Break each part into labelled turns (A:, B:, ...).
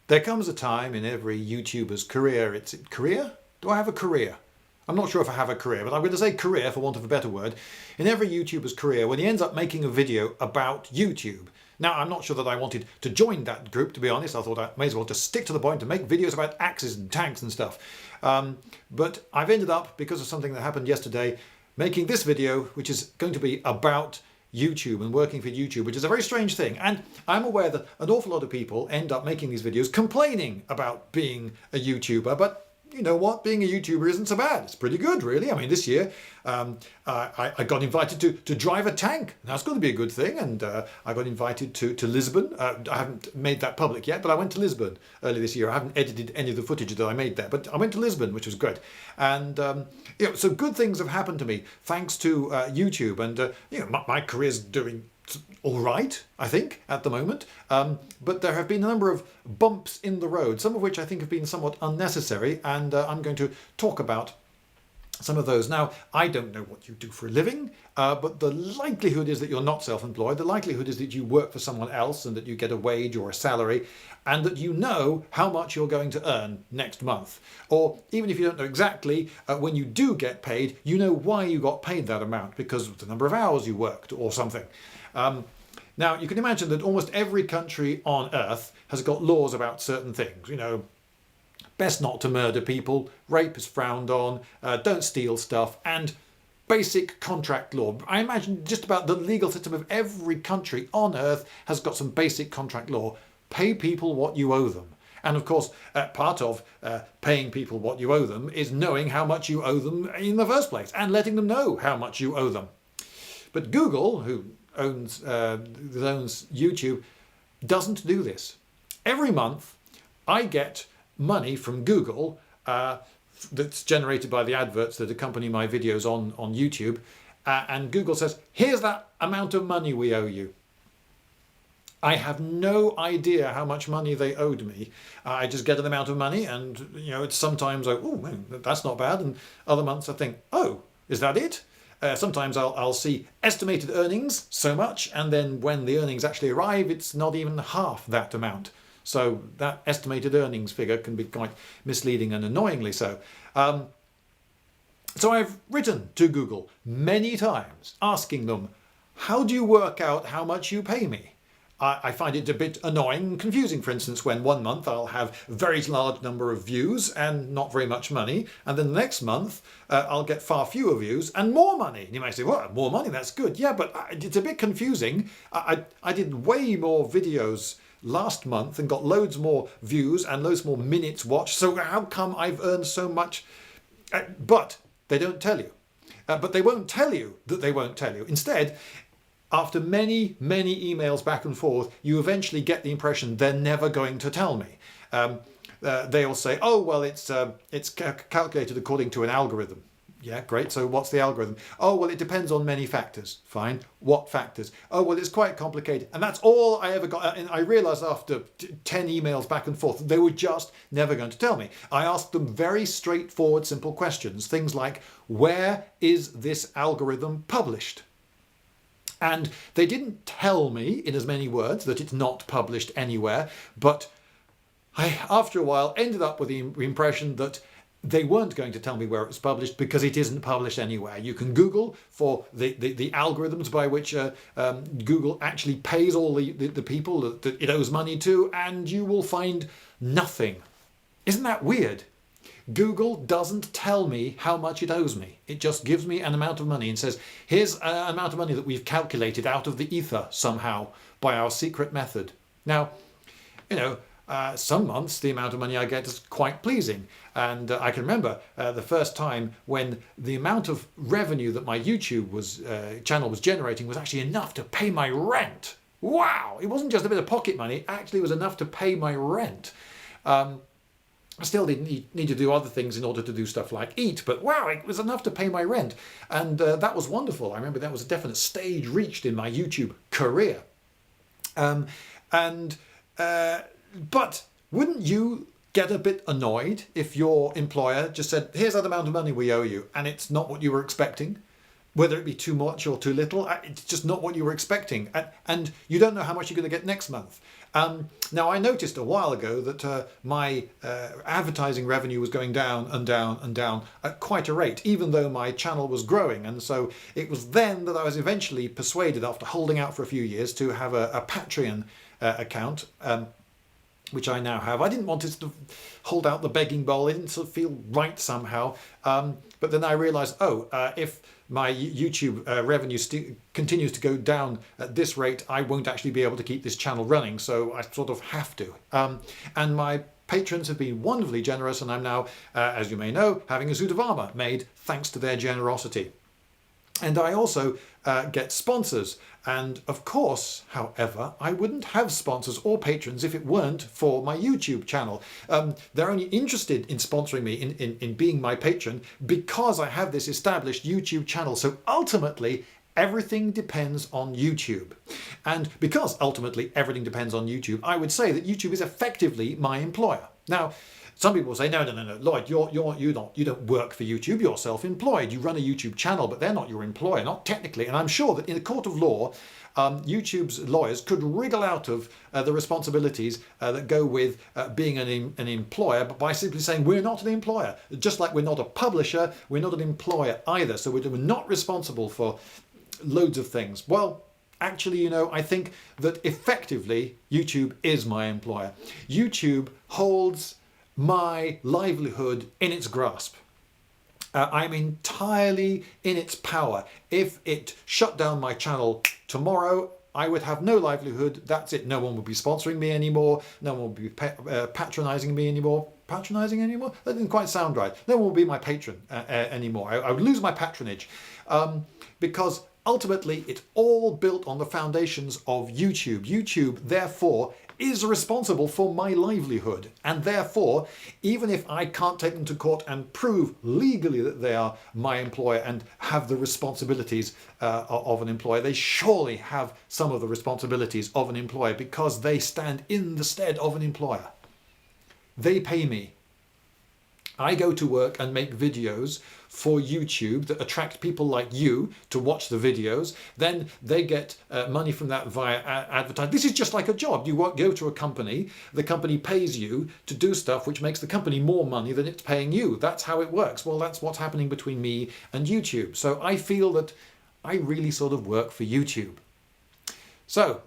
A: There comes a time in every YouTuber's career, career? Do I have a career? I'm not sure if I have a career, but I'm going to say career for want of a better word. In every YouTuber's career, when he ends up making a video about YouTube. Now, I'm not sure that I wanted to join that group, to be honest. I thought I may as well just stick to the point and make videos about axes and tanks and stuff. But I've ended up, because of something that happened yesterday, making this video, which is going to be about YouTube and working for YouTube, which is a very strange thing. And I'm aware that an awful lot of people end up making these videos complaining about being a YouTuber, but you know what? Being a YouTuber isn't so bad. It's pretty good, really. I mean, this year I got invited to drive a tank. That's going to be a good thing. And I got invited to Lisbon. I haven't made that public yet, but I went to Lisbon early this year. I haven't edited any of the footage that I made there, but I went to Lisbon, which was good. And you know, so good things have happened to me thanks to YouTube. And you know, my career's doing all right, I think, at the moment. But there have been a number of bumps in the road, some of which I think have been somewhat unnecessary, and I'm going to talk about some of those. Now, I don't know what you do for a living, but the likelihood is that you're not self-employed. The likelihood is that you work for someone else and that you get a wage or a salary, and that you know how much you're going to earn next month. Or even if you don't know exactly, when you do get paid, you know why you got paid that amount, because of the number of hours you worked or something. Now, you can imagine that almost every country on earth has got laws about certain things. You know, best not to murder people, rape is frowned on, don't steal stuff, and basic contract law. I imagine just about the legal system of every country on earth has got some basic contract law. Pay people what you owe them. And of course, part of paying people what you owe them is knowing how much you owe them in the first place and letting them know how much you owe them. But Google, who owns YouTube, doesn't do this. Every month I get money from Google that's generated by the adverts that accompany my videos on YouTube, and Google says, here's that amount of money we owe you. I have no idea how much money they owed me. I just get an amount of money, and you know, it's sometimes like, oh, that's not bad, and other months I think, oh, is that it? Sometimes I'll see estimated earnings so much, and then when the earnings actually arrive, it's not even half that amount. So that estimated earnings figure can be quite misleading and annoyingly so. So I've written to Google many times asking them, how do you work out how much you pay me? I find it a bit annoying and confusing, for instance, when one month I'll have a very large number of views and not very much money, and then the next month I'll get far fewer views and more money. And you might say, well, more money, that's good. Yeah, but it's a bit confusing. I did way more videos last month and got loads more views and loads more minutes watched, so how come I've earned so much? But they don't tell you. But they won't tell you that they won't tell you. Instead, after many emails back and forth, you eventually get the impression they're never going to tell me. They'll say, oh, well, it's calculated according to an algorithm. Yeah, great. So what's the algorithm? Oh, well, it depends on many factors. Fine. What factors? Oh, well, it's quite complicated. And that's all I ever got. And I realized after 10 emails back and forth, they were just never going to tell me. I asked them very straightforward, simple questions. Things like, where is this algorithm published? And they didn't tell me in as many words that it's not published anywhere, but I, after a while, ended up with the impression that they weren't going to tell me where it was published because it isn't published anywhere. You can Google for the algorithms by which Google actually pays all the people that it owes money to, and you will find nothing. Isn't that weird? Google doesn't tell me how much it owes me. It just gives me an amount of money and says, here's an amount of money that we've calculated out of the ether somehow by our secret method. Now, you know, some months the amount of money I get is quite pleasing. And I can remember the first time when the amount of revenue that my YouTube channel was generating was actually enough to pay my rent. Wow! It wasn't just a bit of pocket money, it actually was enough to pay my rent. I still didn't need to do other things in order to do stuff like eat, but wow, it was enough to pay my rent. And that was wonderful. I remember that was a definite stage reached in my YouTube career. But wouldn't you get a bit annoyed if your employer just said, here's that amount of money we owe you, and it's not what you were expecting? whether it be too much or too little, it's just not what you were expecting. And you don't know how much you're going to get next month. Now, I noticed a while ago that my advertising revenue was going down and down and down at quite a rate, even though my channel was growing. And so it was then that I was eventually persuaded, after holding out for a few years, to have a Patreon account, which I now have. I didn't want to hold out the begging bowl. It didn't sort of feel right somehow. But then I realised, if my YouTube revenue continues to go down at this rate, I won't actually be able to keep this channel running. So I sort of have to. And my patrons have been wonderfully generous, and I'm now, as you may know, having a suit of armour made thanks to their generosity. And I also get sponsors. And of course, however, I wouldn't have sponsors or patrons if it weren't for my YouTube channel. They're only interested in sponsoring me, in being my patron, because I have this established YouTube channel. So ultimately, everything depends on YouTube. And because ultimately everything depends on YouTube, I would say that YouTube is effectively my employer. Now, some people will say, no, Lloyd, you don't work for YouTube, you're self-employed. You run a YouTube channel, but they're not your employer, not technically. And I'm sure that in a court of law, YouTube's lawyers could wriggle out of the responsibilities that go with being an employer, but by simply saying we're not an employer. Just like we're not a publisher, we're not an employer either. So we're not responsible for loads of things. Well, actually, I think that effectively YouTube is my employer. YouTube holds my livelihood in its grasp. I'm entirely in its power. If it shut down my channel tomorrow, I would have no livelihood. That's it. No one would be sponsoring me anymore. No one would be patronising me anymore. Patronising anymore? That didn't quite sound right. No one would be my patron anymore. I would lose my patronage because ultimately it's all built on the foundations of YouTube. YouTube, therefore, is responsible for my livelihood, and therefore, even if I can't take them to court and prove legally that they are my employer and have the responsibilities of an employer, they surely have some of the responsibilities of an employer because they stand in the stead of an employer. They pay me. I go to work and make videos for YouTube that attract people like you to watch the videos. Then they get money from that via advertising. This is just like a job. You go to a company, the company pays you to do stuff which makes the company more money than it's paying you. That's how it works. Well, that's what's happening between me and YouTube. So I feel that I really sort of work for YouTube. So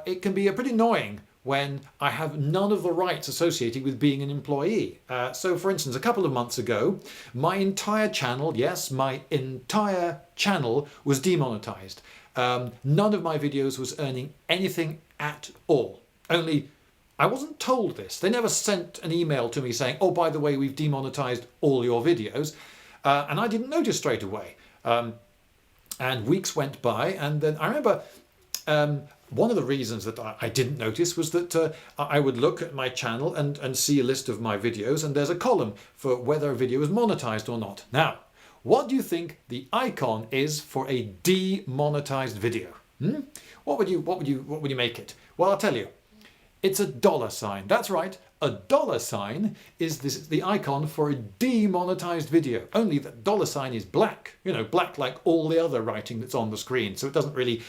A: it can be pretty annoying when I have none of the rights associated with being an employee. So for instance, a couple of months ago, my entire channel, yes, my entire channel was demonetized. None of my videos was earning anything at all. Only I wasn't told this. They never sent an email to me saying, oh, by the way, we've demonetized all your videos. And I didn't notice straight away. And weeks went by, and then I remember one of the reasons that I didn't notice was that I would look at my channel and see a list of my videos, and there's a column for whether a video is monetized or not. Now, what do you think the icon is for a demonetized video? What would you make it? Well, I'll tell you. It's a $sign. That's right. A $sign is the icon for a demonetized video. Only that $sign is black. Black like all the other writing that's on the screen. So it doesn't really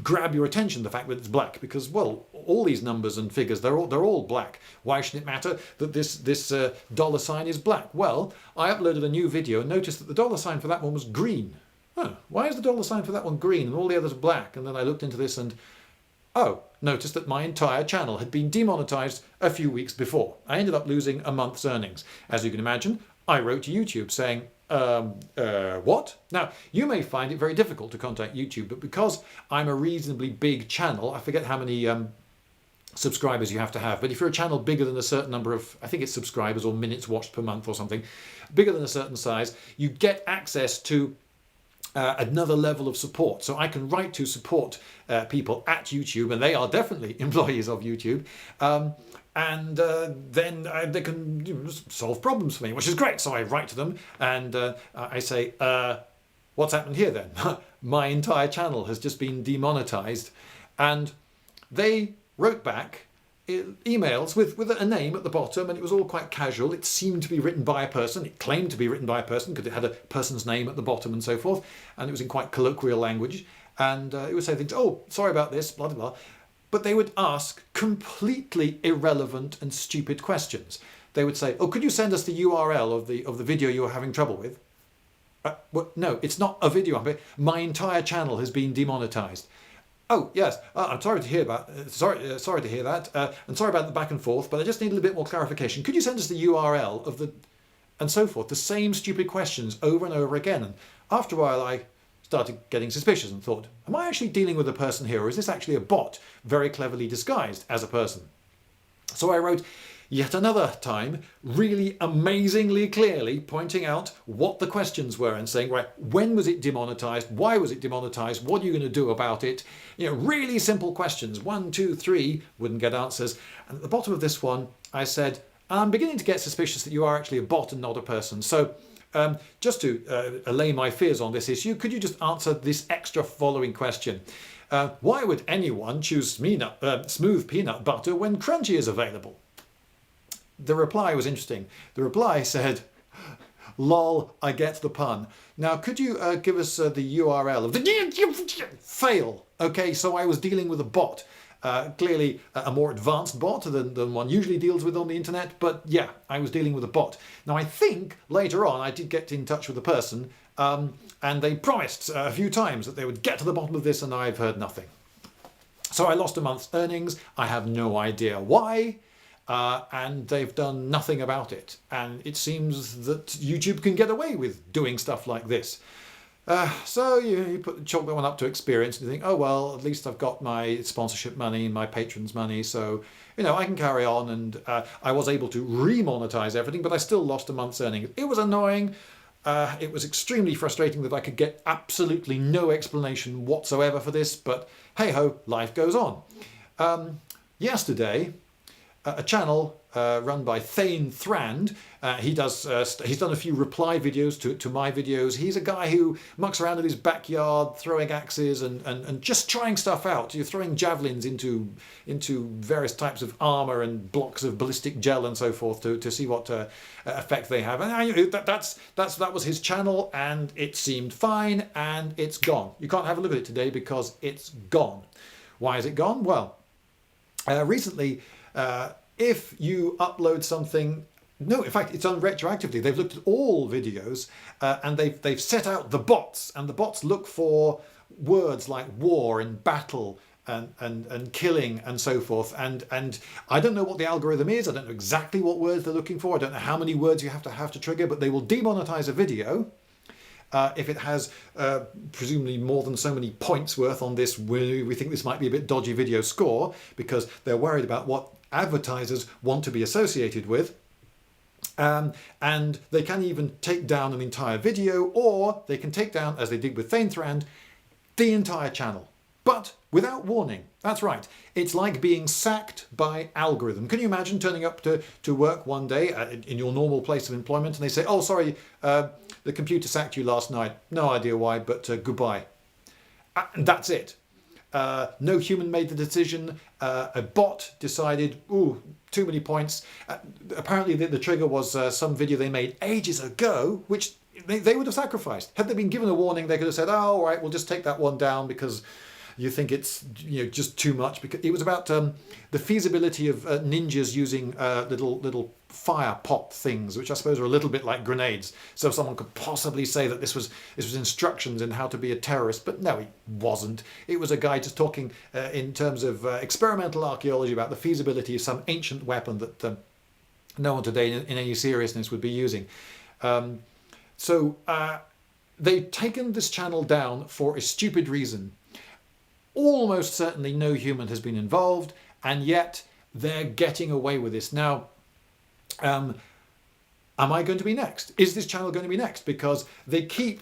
A: grab your attention, the fact that it's black, because, well, all these numbers and figures, they're all black. Why should it matter that this $sign is black? Well, I uploaded a new video and noticed that the $sign for that one was green. Why is the $sign for that one green and all the others black? And then I looked into this and noticed that my entire channel had been demonetized a few weeks before. I ended up losing a month's earnings. As you can imagine, I wrote to YouTube saying, what? Now, you may find it very difficult to contact YouTube, but because I'm a reasonably big channel, I forget how many subscribers you have to have, but if you're a channel bigger than a certain number of, I think it's subscribers or minutes watched per month or something, bigger than a certain size, you get access to another level of support. So I can write to support people at YouTube, and they are definitely employees of YouTube, and then they can solve problems for me, which is great. So I write to them and I say, what's happened here then? My entire channel has just been demonetized. And they wrote back emails with a name at the bottom, and it was all quite casual. It seemed to be written by a person. It claimed to be written by a person because it had a person's name at the bottom and so forth, and it was in quite colloquial language. And it would say things, oh, sorry about this, blah, blah, blah. But they would ask completely irrelevant and stupid questions. They would say, oh, could you send us the URL of the video you were having trouble with? Well, no, it's not a video. My entire channel has been demonetized. Oh yes, I'm sorry to hear about. Sorry to hear that, and sorry about the back and forth. But I just need a little bit more clarification. Could you send us the URL of the, and so forth? The same stupid questions over and over again. And after a while, I started getting suspicious and thought, am I actually dealing with a person here, or is this actually a bot very cleverly disguised as a person? So I wrote yet another time, really amazingly clearly pointing out what the questions were and saying, right, when was it demonetized? Why was it demonetized? What are you going to do about it? You know, really simple questions. 1, 2, 3, wouldn't get answers. And at the bottom of this one, I said, I'm beginning to get suspicious that you are actually a bot and not a person. So just to allay my fears on this issue, could you just answer this extra following question? Why would anyone choose smooth peanut butter when crunchy is available? The reply was interesting. The reply said, lol, I get the pun. Now, could you give us the URL of the fail? Okay, so I was dealing with a bot. Clearly a more advanced bot than one usually deals with on the internet. But yeah, I was dealing with a bot. Now, I think later on I did get in touch with the person and they promised a few times that they would get to the bottom of this, and I've heard nothing. So I lost a month's earnings. I have no idea why. And they've done nothing about it. And it seems that YouTube can get away with doing stuff like this. So you chalk that one up to experience and you think, oh, well, at least I've got my sponsorship money, my patrons' money. So, you know, I can carry on. And I was able to remonetize everything, but I still lost a month's earnings. It was annoying. It was extremely frustrating that I could get absolutely no explanation whatsoever for this. But hey ho, life goes on. Yesterday, a channel run by Thegn Thrand. He's done a few reply videos to my videos. He's a guy who mucks around in his backyard, throwing axes and just trying stuff out. You're throwing javelins into various types of armor and blocks of ballistic gel and so forth to see what effect they have. And that was his channel, and it seemed fine, and it's gone. You can't have a look at it today because it's gone. Why is it gone? Well, recently, if you upload something, no, in fact, it's done retroactively. They've looked at all videos and they've set out the bots, and the bots look for words like war and battle and killing and so forth. And I don't know what the algorithm is. I don't know exactly what words they're looking for. I don't know how many words you have to trigger, but they will demonetize a video if it has presumably more than so many points worth on this. We think this might be a bit dodgy video score, because they're worried about what advertisers want to be associated with. And they can even take down an entire video, or they can take down, as they did with Thegn Thrand, the entire channel, but without warning. That's right. It's like being sacked by algorithm. Can you imagine turning up to work one day in your normal place of employment, and they say, oh, sorry, the computer sacked you last night. No idea why, but goodbye. And that's it. No human made the decision. A bot decided, ooh, too many points. Apparently the trigger was some video they made ages ago, which they would have sacrificed. Had they been given a warning, they could have said, oh, all right, we'll just take that one down because you think it's just too much. Because it was about the feasibility of ninjas using little fire pot things, which I suppose are a little bit like grenades. So someone could possibly say that this was instructions in how to be a terrorist, but no, it wasn't. It was a guy just talking in terms of experimental archaeology about the feasibility of some ancient weapon that no one today in any seriousness would be using. So they've taken this channel down for a stupid reason. Almost certainly no human has been involved, and yet they're getting away with this. Now, am I going to be next? Is this channel going to be next? Because they keep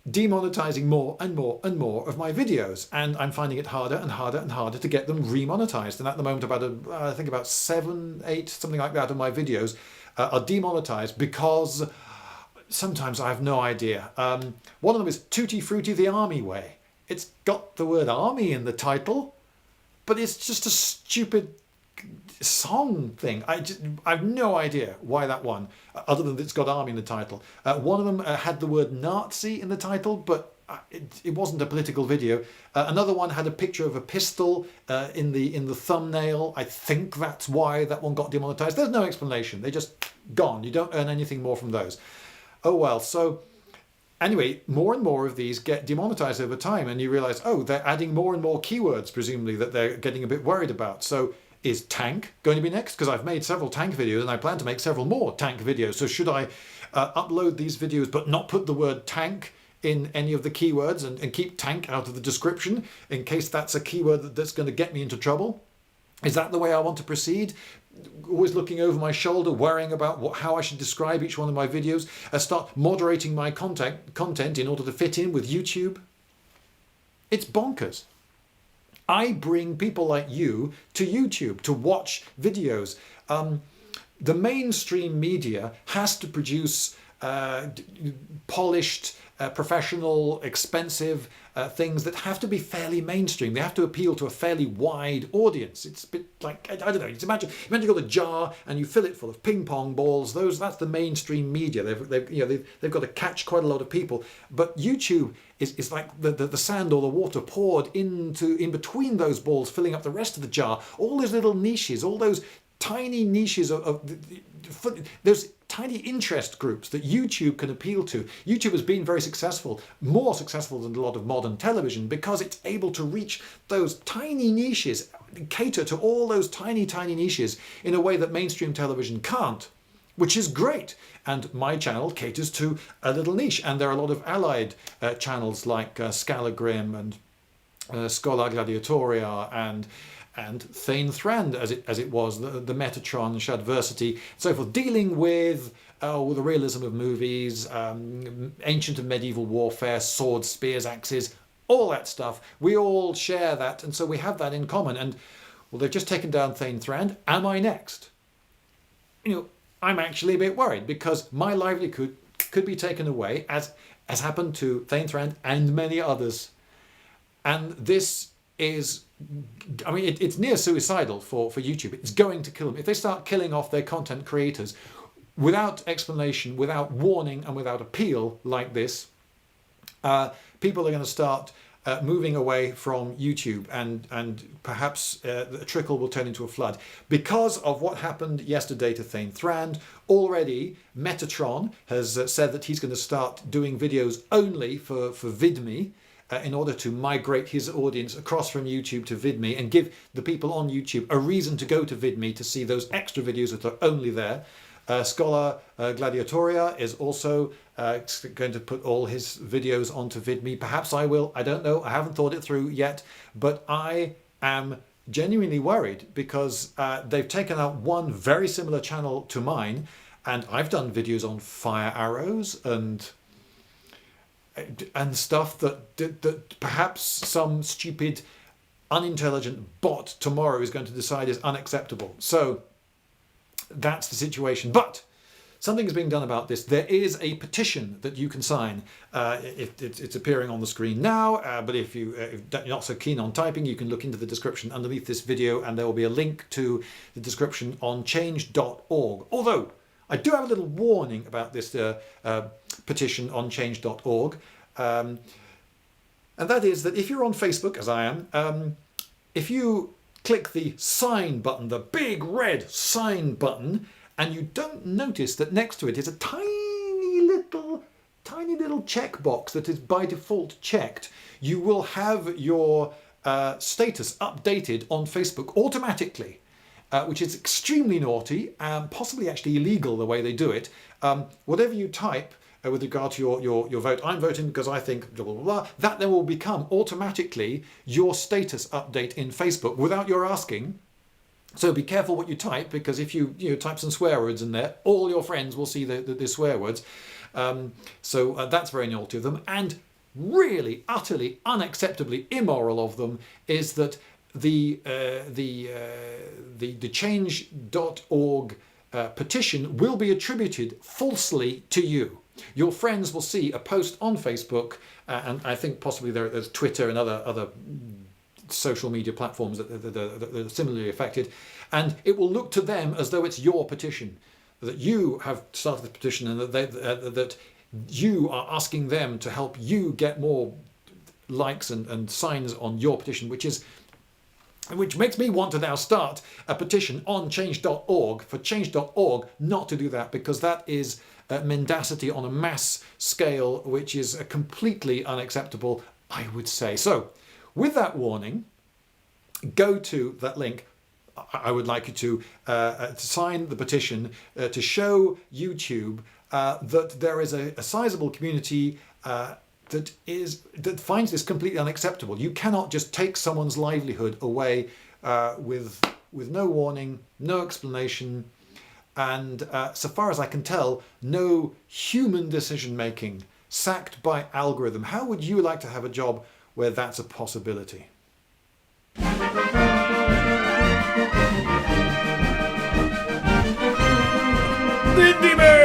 A: demonetizing more and more and more of my videos, and I'm finding it harder and harder and harder to get them remonetized. And at the moment, I think about 7, 8, something like that of my videos are demonetized because sometimes I have no idea. One of them is Tutti Frutti the Army Way. It's got the word army in the title, but it's just a stupid song thing. I have no idea why that one, other than it's got army in the title. One of them had the word Nazi in the title, but it wasn't a political video. Another one had a picture of a pistol in the thumbnail. I think that's why that one got demonetized. There's no explanation. They're just gone. You don't earn anything more from those. Oh well. So anyway, more and more of these get demonetized over time, and you realize, oh, they're adding more and more keywords, presumably, that they're getting a bit worried about. So is tank going to be next? Because I've made several tank videos and I plan to make several more tank videos. So should I upload these videos but not put the word tank in any of the keywords and keep tank out of the description in case that's a keyword that's going to get me into trouble? Is that the way I want to proceed? Always looking over my shoulder, worrying about how I should describe each one of my videos, start moderating my content in order to fit in with YouTube? It's bonkers. I bring people like you to YouTube to watch videos. The mainstream media has to produce polished, professional, expensive things that have to be fairly mainstream. They have to appeal to a fairly wide audience. It's a bit like, I don't know, imagine you've got a jar and you fill it full of ping pong balls. That's the mainstream media. They've got to catch quite a lot of people. But YouTube is like the sand or the water poured in between those balls, filling up the rest of the jar. All those little niches, all those tiny niches of those tiny interest groups that YouTube can appeal to. YouTube has been very successful, more successful than a lot of modern television, because it's able to reach those tiny niches, cater to all those tiny niches in a way that mainstream television can't, which is great. And my channel caters to a little niche, and there are a lot of allied channels like Scalagrim and Schola Gladiatoria and Thegn Thrand, as it was, the Metatron, Shadversity, so forth, dealing with the realism of movies, ancient and medieval warfare, swords, spears, axes, all that stuff. We all share that, and so we have that in common. And well, they've just taken down Thegn Thrand. Am I next? I'm actually a bit worried, because my livelihood could be taken away, as happened to Thegn Thrand and many others. And this is, I mean, it's near suicidal for YouTube. It's going to kill them. If they start killing off their content creators without explanation, without warning, and without appeal like this, people are going to start moving away from YouTube, and perhaps a trickle will turn into a flood. Because of what happened yesterday to Thegn Thrand, already Metatron has said that he's going to start doing videos only for VidMe, in order to migrate his audience across from YouTube to VidMe and give the people on YouTube a reason to go to VidMe to see those extra videos that are only there. Schola Gladiatoria is also going to put all his videos onto VidMe. Perhaps I will, I don't know, I haven't thought it through yet, but I am genuinely worried, because they've taken out one very similar channel to mine, and I've done videos on fire arrows and stuff that perhaps some stupid, unintelligent bot tomorrow is going to decide is unacceptable. So that's the situation. But something is being done about this. There is a petition that you can sign. It's appearing on the screen now, but if you're not so keen on typing, you can look into the description underneath this video, and there will be a link to the description on change.org. Although I do have a little warning about this petition on change.org, and that is that if you're on Facebook, as I am, if you click the sign button, the big red sign button, and you don't notice that next to it is a tiny little checkbox that is by default checked, you will have your status updated on Facebook automatically. Which is extremely naughty and possibly actually illegal the way they do it. Whatever you type with regard to your vote, I'm voting because I think blah, blah, blah, that then will become automatically your status update in Facebook without your asking. So be careful what you type, because if you type some swear words in there, all your friends will see the swear words. So that's very naughty of them. And really, utterly, unacceptably immoral of them is that the change.org petition will be attributed falsely to you. Your friends will see a post on Facebook, and I think possibly there's Twitter and other social media platforms that are similarly affected, and it will look to them as though it's your petition, that you have started the petition, and that you are asking them to help you get more likes and signs on your petition, which makes me want to now start a petition on change.org for change.org not to do that, because that is mendacity on a mass scale, which is completely unacceptable, I would say. So, with that warning, go to that link. I would like you to sign the petition to show YouTube that there is a sizable community that finds this completely unacceptable. You cannot just take someone's livelihood away with no warning, no explanation, and so far as I can tell, no human decision making, sacked by algorithm. How would you like to have a job where that's a possibility? Lindybeige!